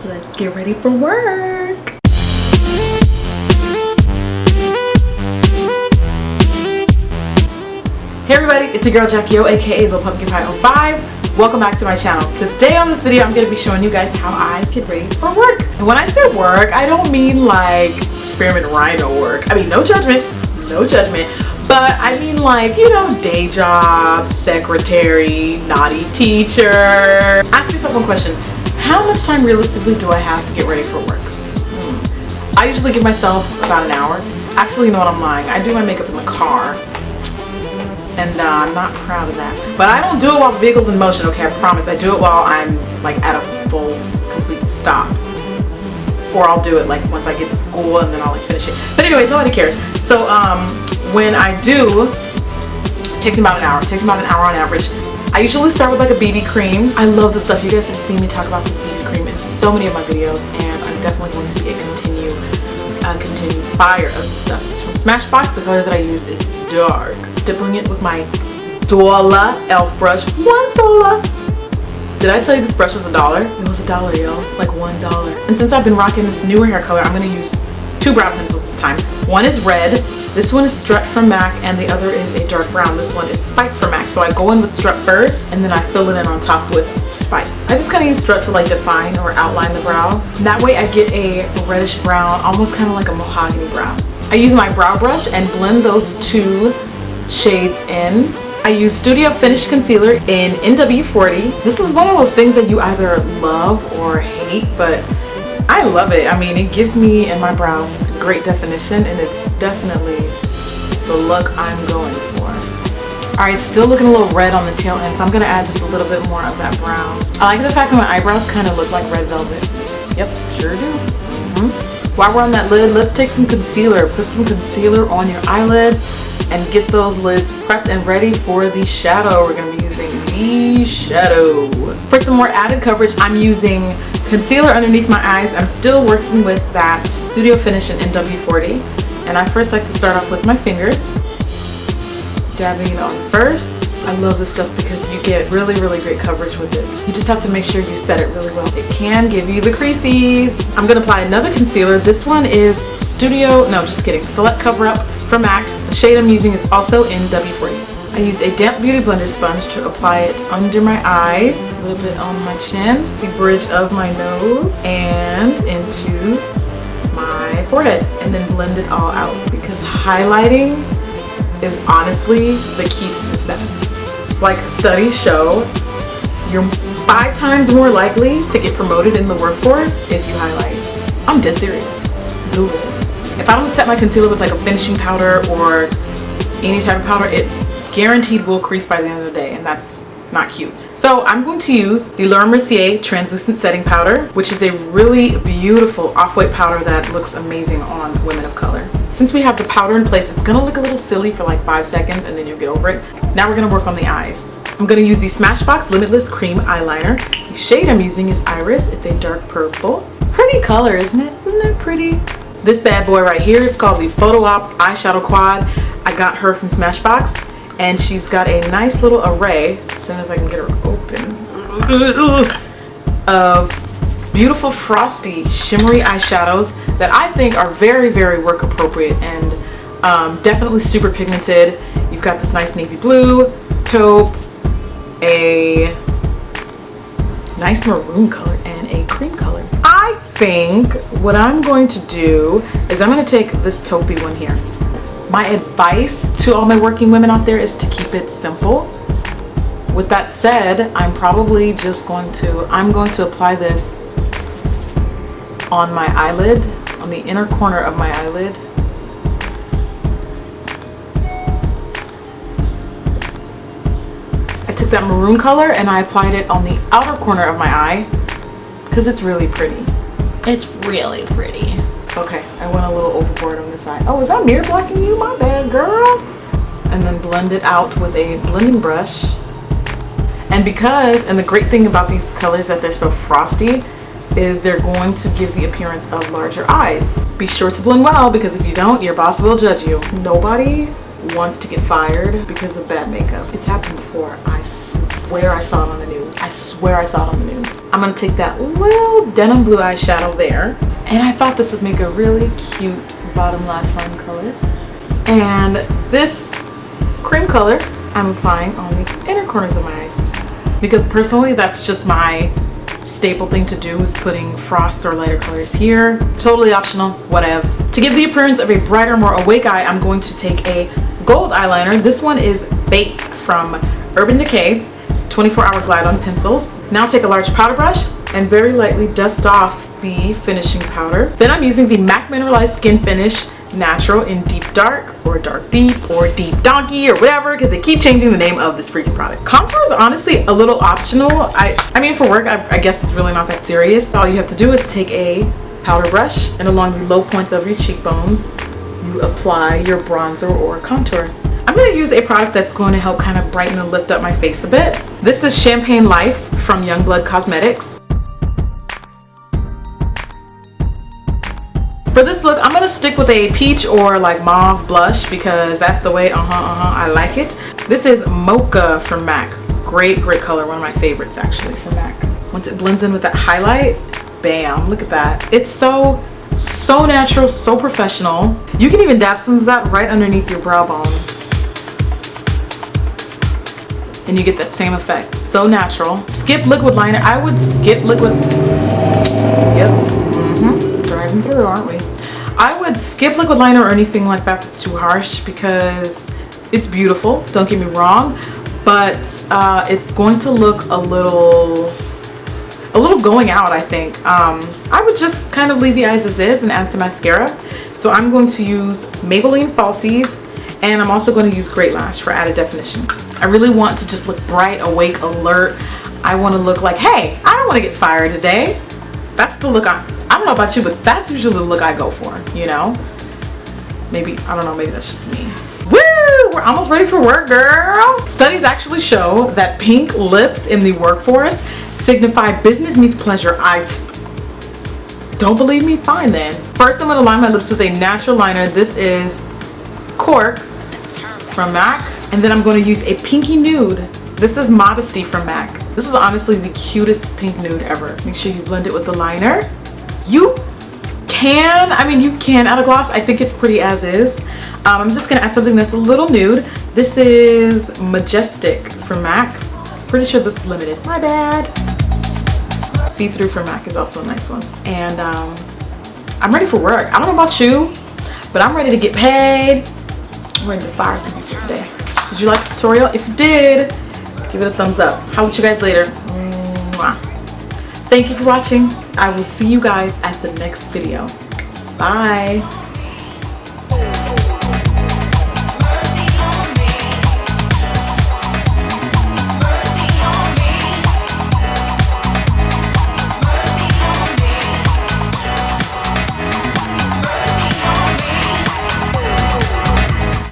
let's get ready for work. Hey everybody, it's your girl Jackie O, aka Little Pumpkin Pie 05. Welcome back to my channel. Today on this video, I'm going to be showing you guys how I get ready for work. And when I say work, I don't mean like spearmint rhino work. I mean, no judgment, but I mean like, you know, day job, secretary, naughty teacher. Ask yourself one question. How much time realistically do I have to get ready for work? I usually give myself about an hour. Actually, you know what, I'm lying. I do my makeup in the car. And I'm not proud of that. But I don't do it while the vehicle's in motion, okay? I promise. I do it while I'm like at a full, complete stop. Or I'll do it like once I get to school and then I'll like finish it. But anyways, nobody cares. So when I do, it takes me about an hour. It takes me about an hour on average. I usually start with like a BB cream. I love this stuff. You guys have seen me talk about this BB cream in so many of my videos, and I'm definitely going to be a continued buyer of this stuff. It's from Smashbox. The color that I use is dark. Stippling it with my Zola elf brush. $1. Did I tell you this brush was $1? It was $1, y'all. Like $1. And since I've been rocking this newer hair color, I'm gonna use two brown pencils this time. One is red. This one is Strut from MAC, and the other is a dark brown. This one is Spike from MAC. So I go in with Strut first, and then I fill it in on top with Spike. I just kind of use Strut to like define or outline the brow. And that way I get a reddish brown, almost kind of like a mahogany brown. I use my brow brush and blend those two shades in. I use Studio Finish Concealer in NW40. This is one of those things that you either love or hate, but I love it. I mean, it gives me and my brows great definition, and it's definitely the look I'm going for. Alright, still looking a little red on the tail end, so I'm going to add just a little bit more of that brown. I like the fact that my eyebrows kind of look like red velvet. Yep, sure do. While we're on that lid, let's take some concealer. Put some concealer on your eyelid and get those lids prepped and ready for the shadow. We're going to be using the shadow. For some more added coverage, I'm using concealer underneath my eyes. I'm still working with that Studio Finish in NW40. And I first like to start off with my fingers. Dabbing it on first. I love this stuff because you get really, really great coverage with it. You just have to make sure you set it really well. It can give you the creases. I'm going to apply another concealer. This one is Select Cover Up from MAC. The shade I'm using is also in W40. I use a damp beauty blender sponge to apply it under my eyes, a little bit on my chin, the bridge of my nose, and into my forehead, and then blend it all out, because highlighting is honestly the key to success. Like studies show, you're 5 times more likely to get promoted in the workforce if you highlight. I'm dead serious. Do it. If I don't set my concealer with like a finishing powder or any type of powder, it guaranteed will crease by the end of the day, and that's not cute. So I'm going to use the Laura Mercier Translucent Setting Powder, which is a really beautiful off-white powder that looks amazing on women of color. Since we have the powder in place, it's gonna look a little silly for like 5 seconds and then you'll get over it. Now we're gonna work on the eyes. I'm gonna use the Smashbox Limitless Cream Eyeliner. The shade I'm using is Iris. It's a dark purple. Pretty color, isn't it? Isn't that pretty? This bad boy right here is called the Photo Op Eyeshadow Quad. I got her from Smashbox, and she's got a nice little array, as soon as I can get her open, of beautiful frosty shimmery eyeshadows that I think are very, very work appropriate and definitely super pigmented. You've got this nice navy blue, taupe, a nice maroon color, and a cream color. I think what I'm going to do is I'm going to take this taupey one here. My advice to all my working women out there is to keep it simple. With that said, I'm probably just going to apply this on my eyelid, on the inner corner of my eyelid. I took that maroon color and I applied it on the outer corner of my eye because it's really pretty. It's really pretty. Okay, I went a little overboard on this side. Oh, is that mirror blocking you? My bad, girl. And then blend it out with a blending brush. And the great thing about these colors that they're so frosty is they're going to give the appearance of larger eyes. Be sure to blend well, because if you don't, your boss will judge you. Nobody wants to get fired because of bad makeup. It's happened before. I swear I saw it on the news. I swear I saw it on the news. I'm gonna take that little denim blue eyeshadow there. And I thought this would make a really cute bottom lash line color. And this cream color I'm applying on the inner corners of my eyes. Because personally, that's just my staple thing to do, is putting frost or lighter colors here. Totally optional, whatevs. To give the appearance of a brighter, more awake eye, I'm going to take a gold eyeliner. This one is Baked from Urban Decay, 24-hour glide on pencils. Now take a large powder brush and very lightly dust off the finishing powder. Then I'm using the MAC Mineralized Skin Finish Natural in Deep Dark or Dark Deep or Deep Donkey or whatever, because they keep changing the name of this freaking product. Contour is honestly a little optional. I mean, for work, I guess it's really not that serious. All you have to do is take a powder brush and along the low points of your cheekbones, you apply your bronzer or contour. I'm going to use a product that's going to help kind of brighten and lift up my face a bit. This is Champagne Life from Youngblood Cosmetics. For this look, I'm gonna stick with a peach or like mauve blush because that's the way I like it. This is Mocha from MAC. Great color, one of my favorites actually from MAC. Once it blends in with that highlight, bam, look at that. It's so natural, so professional. You can even dab some of that right underneath your brow bone. And you get that same effect, so natural. Skip liquid liner. I would skip liquid, driving through, aren't we? I would skip liquid liner or anything like that that's too harsh because it's beautiful, don't get me wrong, but it's going to look a little going out, I think. I would just kind of leave the eyes as is and add some mascara. So I'm going to use Maybelline Falsies, and I'm also going to use Great Lash for added definition. I really want to just look bright, awake, alert. I want to look like, hey, I don't want to get fired today. That's the look I don't know about you, but that's usually the look I go for, you know? Maybe, I don't know, maybe that's just me. Woo! We're almost ready for work, girl! Studies actually show that pink lips in the workforce signify business meets pleasure. Don't believe me? Fine then. First, I'm gonna line my lips with a natural liner. This is Cork from MAC. And then I'm gonna use a pinky nude. This is Modesty from MAC. This is honestly the cutest pink nude ever. Make sure you blend it with the liner. You can add a gloss. I think it's pretty as is. I'm just gonna add something that's a little nude. This is Majestic from MAC. Pretty sure this is limited. My bad. See-through from MAC is also a nice one. And I'm ready for work. I don't know about you, but I'm ready to get paid. I'm ready to fire some people today. Did you like the tutorial? If you did, give it a thumbs up. I'll let you guys later. Mwah. Thank you for watching. I will see you guys at the next video. Bye.